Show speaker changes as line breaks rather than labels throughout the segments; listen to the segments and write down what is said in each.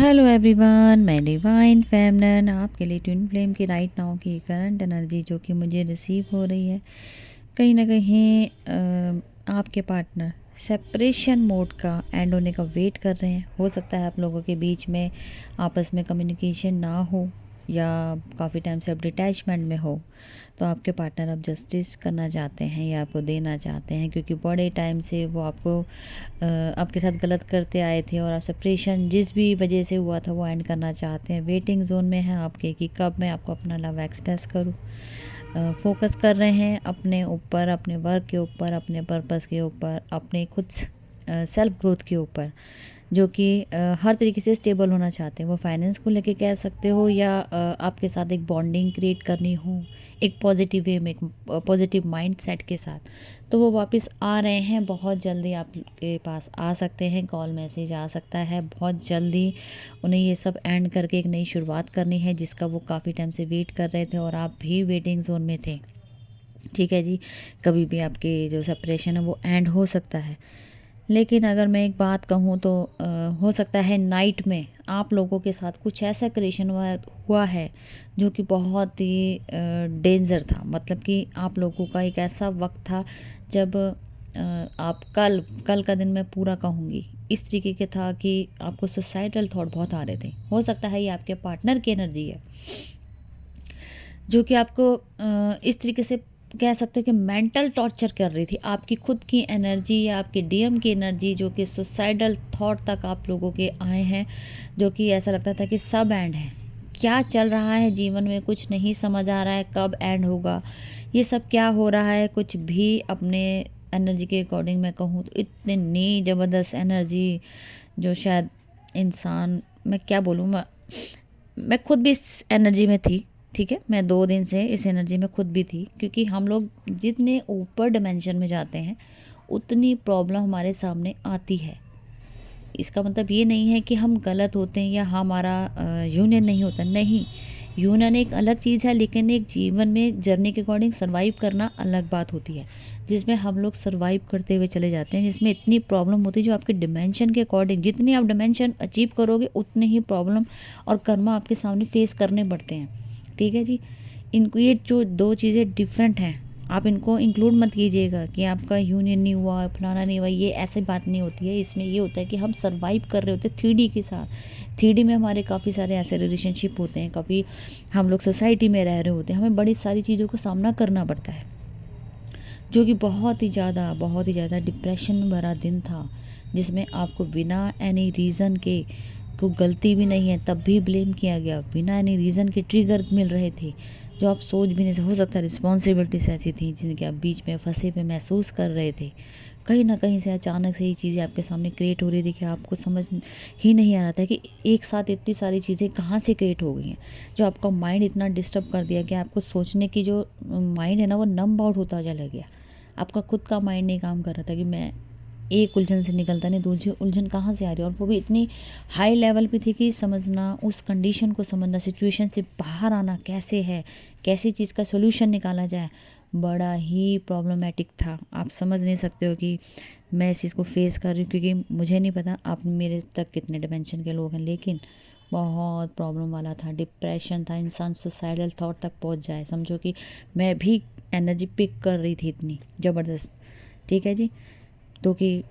Hello everyone, मैं divine फेमनन आपके लिए ट्विन फ्लेम की राइट नाउ की करंट एनर्जी जो कि मुझे रिसीव हो रही है। कहीं ना कहीं आपके पार्टनर सेपरेशन मोड का एंड होने का वेट कर रहे हैं। हो सकता है आप लोगों के बीच में आपस में कम्युनिकेशन ना हो या काफ़ी टाइम से आप डिटैचमेंट में हो, तो आपके पार्टनर अब जस्टिस करना चाहते हैं या आपको देना चाहते हैं, क्योंकि बड़े टाइम से वो आपके साथ गलत करते आए थे और आप सेपरेशन जिस भी वजह से हुआ था वो एंड करना चाहते हैं। वेटिंग जोन में है आपके कि कब मैं आपको अपना लव एक्सप्रेस करूं। फोकस कर रहे हैं अपने ऊपर, अपने वर्क के ऊपर, अपने पर्पस के ऊपर, अपने खुद सेल्फ ग्रोथ के ऊपर, जो कि हर तरीके से स्टेबल होना चाहते हैं। वो फाइनेंस को लेके कह सकते हो या आपके साथ एक बॉन्डिंग क्रिएट करनी हो एक पॉजिटिव वे में, एक पॉजिटिव माइंड सेट के साथ, तो वो वापस आ रहे हैं। बहुत जल्दी आपके पास आ सकते हैं, कॉल मैसेज आ सकता है बहुत जल्दी। उन्हें ये सब एंड करके एक नई शुरुआत करनी है जिसका वो काफ़ी टाइम से वेट कर रहे थे और आप भी वेटिंग जोन में थे। ठीक है जी, कभी भी आपकी जो सेपरेशन है वो एंड हो सकता है। लेकिन अगर मैं एक बात कहूँ तो हो सकता है नाइट में आप लोगों के साथ कुछ ऐसा क्रिएशन हुआ है जो कि बहुत ही डेंजर था। मतलब कि आप लोगों का एक ऐसा वक्त था जब आप कल कल का दिन मैं पूरा कहूँगी इस तरीके के था कि आपको सुसाइडल थॉट बहुत आ रहे थे। हो सकता है ये आपके पार्टनर की एनर्जी है जो कि आपको इस तरीके से कह सकते हो कि मेंटल टॉर्चर कर रही थी। आपकी खुद की एनर्जी या आपकी डीएम की एनर्जी जो कि सुसाइडल थॉट तक आप लोगों के आए हैं, जो कि ऐसा लगता था कि सब एंड है। क्या चल रहा है जीवन में कुछ नहीं समझ आ रहा है, कब एंड होगा, ये सब क्या हो रहा है कुछ भी। अपने एनर्जी के अकॉर्डिंग मैं कहूँ तो इतनी ज़बरदस्त एनर्जी जो शायद इंसान, मैं क्या बोलूँ, मैं खुद भी इस एनर्जी में थी। ठीक है, मैं 2 दिन से इस एनर्जी में खुद भी थी, क्योंकि हम लोग जितने ऊपर डिमेंशन में जाते हैं उतनी प्रॉब्लम हमारे सामने आती है। इसका मतलब ये नहीं है कि हम गलत होते हैं या हमारा यूनियन नहीं होता, नहीं। यूनियन एक अलग चीज़ है, लेकिन एक जीवन में जर्नी के अकॉर्डिंग सर्वाइव करना अलग बात होती है, जिसमें हम लोग सर्वाइव करते हुए चले जाते हैं, जिसमें इतनी प्रॉब्लम होती है जो आपके डिमेंशन के अकॉर्डिंग, जितनी आप डिमेंशन अचीव करोगे उतने ही प्रॉब्लम और कर्मा आपके सामने फेस करने पड़ते हैं। ठीक है जी, इनको ये जो 2 चीज़ें डिफरेंट हैं, आप इनको इंक्लूड मत कीजिएगा कि आपका यूनियन नहीं हुआ, फलाना नहीं हुआ। ये ऐसी बात नहीं होती है। इसमें ये होता है कि हम सर्वाइव कर रहे होते हैं 3D के साथ। 3D में हमारे काफ़ी सारे ऐसे रिलेशनशिप होते हैं, कभी हम लोग सोसाइटी में रह रहे होते हैं, हमें बड़ी सारी चीज़ों का सामना करना पड़ता है, जो कि बहुत ही ज़्यादा डिप्रेशन भरा दिन था, जिसमें आपको बिना एनी रीज़न के, को गलती भी नहीं है तब भी ब्लेम किया गया, बिना एनी रीज़न के ट्रिगर मिल रहे थे जो आप सोच भी नहीं सकते। हो सकता है रिस्पॉन्सिबिलिटीज ऐसी थी जिनके आप बीच में फंसे हुए महसूस कर रहे थे। कहीं ना कहीं से अचानक से ये चीज़ें आपके सामने क्रिएट हो रही थी कि आपको समझ ही नहीं आ रहा था कि एक साथ इतनी सारी चीज़ें कहाँ से क्रिएट हो गई हैं, जो आपका माइंड इतना डिस्टर्ब कर दिया कि आपको सोचने की जो माइंड है ना वो नम आउट होता चला गया। आपका खुद का माइंड नहीं काम कर रहा था कि मैं एक उलझन से निकलता नहीं, दूसरी उलझन कहाँ से आ रही है, और वो भी इतनी हाई लेवल पे थी कि समझना, उस कंडीशन को समझना, सिचुएशन से बाहर आना कैसे है, कैसी चीज़ का सोल्यूशन निकाला जाए, बड़ा ही प्रॉब्लमेटिक था। आप समझ नहीं सकते हो कि मैं इस चीज़ को फेस कर रही हूँ, क्योंकि मुझे नहीं पता आप मेरे तक कितने डिमेंशन के लोग हैं, लेकिन बहुत प्रॉब्लम वाला था, डिप्रेशन था, इंसान सुसाइडल थॉट तक पहुँच जाए। समझो कि मैं भी एनर्जी पिक कर रही थी इतनी ज़बरदस्त। ठीक है जी, तो कि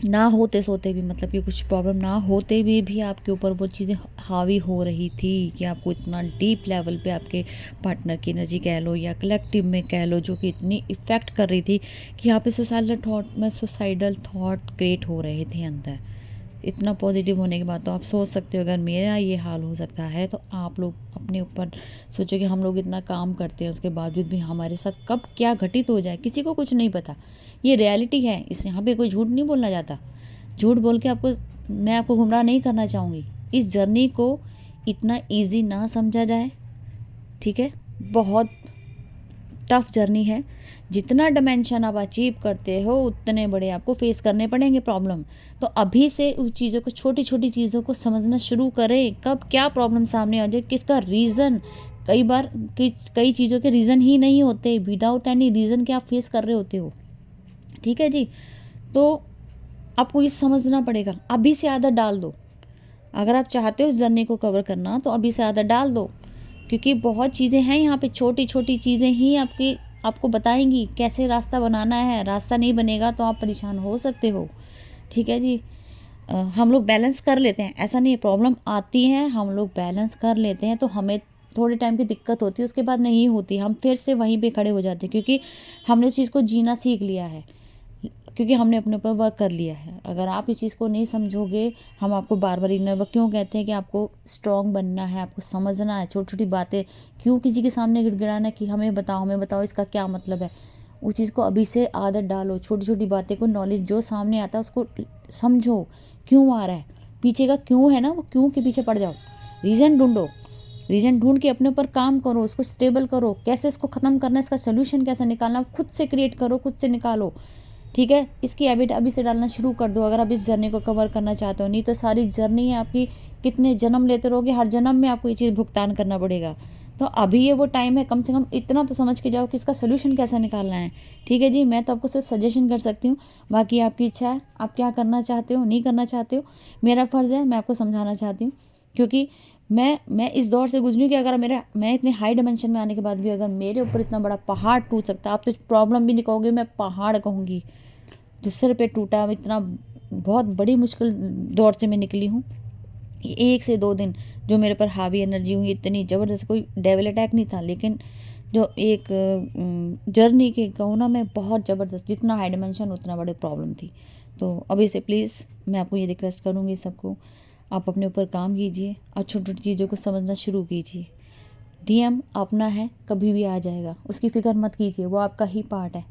ना होते सोते भी, मतलब कि कुछ प्रॉब्लम ना होते हुए भी आपके ऊपर वो चीज़ें हावी हो रही थी कि आपको इतना डीप लेवल पे आपके पार्टनर की एनर्जी कह लो या कलेक्टिव में कह लो, जो कि इतनी इफ़ेक्ट कर रही थी कि यहाँ पे सुसाइडल थॉट क्रिएट हो रहे थे अंदर। इतना पॉजिटिव होने के बाद तो आप सोच सकते हो अगर मेरा ये हाल हो सकता है तो आप लोग अपने ऊपर सोचो कि हम लोग इतना काम करते हैं उसके बावजूद भी हमारे साथ कब क्या घटित हो जाए किसी को कुछ नहीं पता। ये रियलिटी है, इस यहाँ पे कोई झूठ नहीं बोलना चाहता। झूठ बोल के मैं आपको गुमराह नहीं करना चाहूँगी। इस जर्नी को इतना ईजी ना समझा जाए। ठीक है, बहुत टफ जर्नी है। जितना डिमेंशन आप अचीव करते हो उतने बड़े आपको फेस करने पड़ेंगे प्रॉब्लम। तो अभी से उस चीज़ों को, छोटी छोटी चीज़ों को समझना शुरू करें, कब क्या प्रॉब्लम सामने आ जाए, किसका रीज़न। कई बार कई चीज़ों के रीज़न ही नहीं होते, विदाउट एनी रीज़न के आप फेस कर रहे होते हो। ठीक है जी, तो आपको ये समझना पड़ेगा, अभी से आदत डाल दो। अगर आप चाहते हो इस जर्नी को कवर करना तो अभी से आदत डाल दो, क्योंकि बहुत चीज़ें हैं यहाँ पे, छोटी छोटी चीज़ें ही आपको बताएंगी कैसे रास्ता बनाना है। रास्ता नहीं बनेगा तो आप परेशान हो सकते हो। ठीक है जी। हम लोग बैलेंस कर लेते हैं, ऐसा नहीं है, प्रॉब्लम आती है हम लोग बैलेंस कर लेते हैं, तो हमें थोड़े टाइम की दिक्कत होती है, उसके बाद नहीं होती, हम फिर से वहीं पे खड़े हो जाते हैं, क्योंकि हमने उस चीज़ को जीना सीख लिया है, क्योंकि हमने अपने ऊपर वर्क कर लिया है। अगर आप इस चीज़ को नहीं समझोगे, हम आपको बार बार इनर वर्क क्यों कहते हैं कि आपको स्ट्रॉन्ग बनना है, आपको समझना है, छोटी छोटी बातें क्यों किसी के सामने गिड़गिड़ाना है कि हमें बताओ इसका क्या मतलब है। उस चीज़ को अभी से आदत डालो, छोटी छोटी बातें को, नॉलेज जो सामने आता है उसको समझो, क्यों आ रहा है, पीछे का क्यों है ना, वो क्यों के पीछे पड़ जाओ, रीज़न ढूंढो, रीज़न ढूंढ के अपने ऊपर काम करो, उसको स्टेबल करो, कैसे इसको ख़त्म करना है, इसका सोल्यूशन कैसे निकालना, खुद से क्रिएट करो, खुद से निकालो। ठीक है, इसकी हैबिट अभी से डालना शुरू कर दो, अगर आप इस जर्नी को कवर करना चाहते हो। नहीं तो सारी जर्नी है आपकी, कितने जन्म लेते रहोगे, हर जन्म में आपको ये चीज़ भुगतान करना पड़ेगा। तो अभी ये वो टाइम है, कम से कम इतना तो समझ के जाओ कि इसका सोल्यूशन कैसे निकालना है। ठीक है जी, मैं तो आपको सिर्फ सजेशन कर सकती हूँ, बाकी आपकी इच्छा है, आप क्या करना चाहते हो नहीं करना चाहते हो। मेरा फ़र्ज़ है, मैं आपको समझाना चाहती हूँ, क्योंकि मैं इस दौर से गुजरी हूँ कि अगर मैं इतने हाई डायमेंशन में आने के बाद भी अगर मेरे ऊपर इतना बड़ा पहाड़ टूट सकता है, आप तो प्रॉब्लम भी नहीं कहोगे, मैं पहाड़ कहूँगी, जो सिर पे टूटा, इतना बहुत बड़ी मुश्किल दौर से मैं निकली हूँ। 1 से 2 दिन जो मेरे पर हावी एनर्जी हुई इतनी ज़बरदस्त, कोई डेविल अटैक नहीं था, लेकिन जो एक जर्नी के कहूँ ना मैं, बहुत ज़बरदस्त, जितना हाई डायमेंशन उतना बड़ी प्रॉब्लम थी। तो अभी से प्लीज़ मैं आपको ये रिक्वेस्ट करूँगी सबको, आप अपने ऊपर काम कीजिए और छोटी छोटी चीज़ों को समझना शुरू कीजिए। डीएम अपना है, कभी भी आ जाएगा, उसकी फ़िक्र मत कीजिए, वो आपका ही पार्ट है,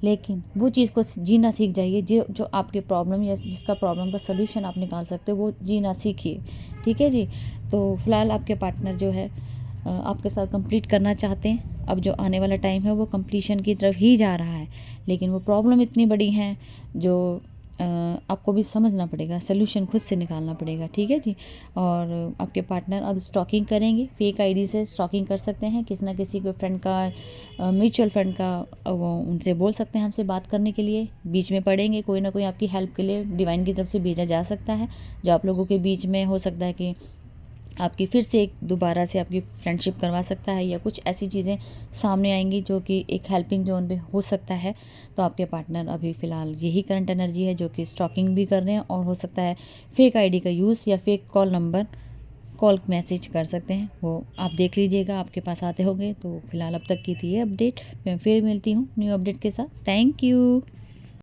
लेकिन वो चीज़ को जीना सीख जाइए, जो जो आपके प्रॉब्लम या जिसका प्रॉब्लम का सोल्यूशन आप निकाल सकते हो, वो जीना सीखिए। ठीक है जी। तो फ़िलहाल आपके पार्टनर जो है आपके साथ कंप्लीट करना चाहते हैं, अब जो आने वाला टाइम है वो कंप्लीशन की तरफ ही जा रहा है, लेकिन वो प्रॉब्लम इतनी बड़ी हैं जो आपको भी समझना पड़ेगा, सोल्यूशन खुद से निकालना पड़ेगा। ठीक है जी। और आपके पार्टनर अब स्टॉकिंग करेंगे, फेक आईडी से स्टॉकिंग कर सकते हैं, किसी ना किसी को फ्रेंड का, म्यूचुअल फंड का, वो उनसे बोल सकते हैं हमसे बात करने के लिए, बीच में पड़ेंगे, कोई ना कोई आपकी हेल्प के लिए डिवाइन की तरफ से भेजा जा सकता है, जो आप लोगों के बीच में हो सकता है कि आपकी फिर से एक दोबारा से आपकी फ्रेंडशिप करवा सकता है, या कुछ ऐसी चीज़ें सामने आएंगी जो कि एक हेल्पिंग जोन पे हो सकता है। तो आपके पार्टनर अभी फ़िलहाल यही करंट एनर्जी है जो कि स्टॉकिंग भी कर रहे हैं, और हो सकता है फेक आईडी का यूज़ या फेक कॉल मैसेज कर सकते हैं, वो आप देख लीजिएगा, आपके पास आते होंगे। तो फिलहाल अब तक की थी ये अपडेट, मैं फिर मिलती हूँ न्यू अपडेट के साथ। Thank you.